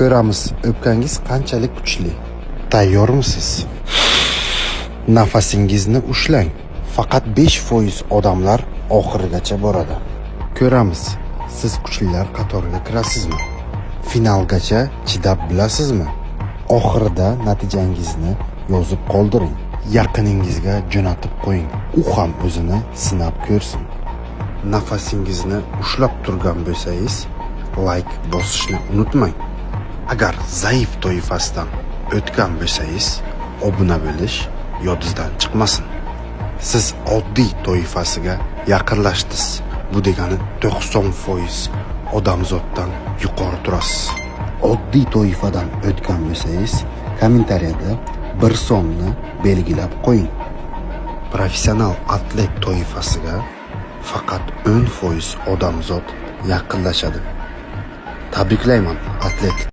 Ko'ramiz, o'pkangiz qanchalik kuchli. Tayyormisiz? Nafasingizni ushlang. Faqat 5% odamlar oxirigacha boradi. Ko'ramiz, siz kuchlilar qatoriga kirasizmi? Finalgacha chidab bilasizmi? Oxirida natijangizni yozib qoldiring. Yaqiningizga jo'natib qo'ying. U ham o'zini sinab ko'rsin. Nafasingizni ushlab turgan bo'lsangiz, like bosishni unutmang. Agar zaif toifasidan o'tgan bo'lsangiz, obuna bo'lish yodingizdan chiqmasin. Siz oddiy toifasiga yaqinlashdingiz. Bu degani 90% odamzoddan yuqori turasiz. Oddiy toifadan o'tgan bo'lsangiz, kommentariyada 1 so'mni belgilab qo'ying. Professional atlet toifasiga faqat 10% odamzod yaqinlashadi. Tabriklayman, atlet.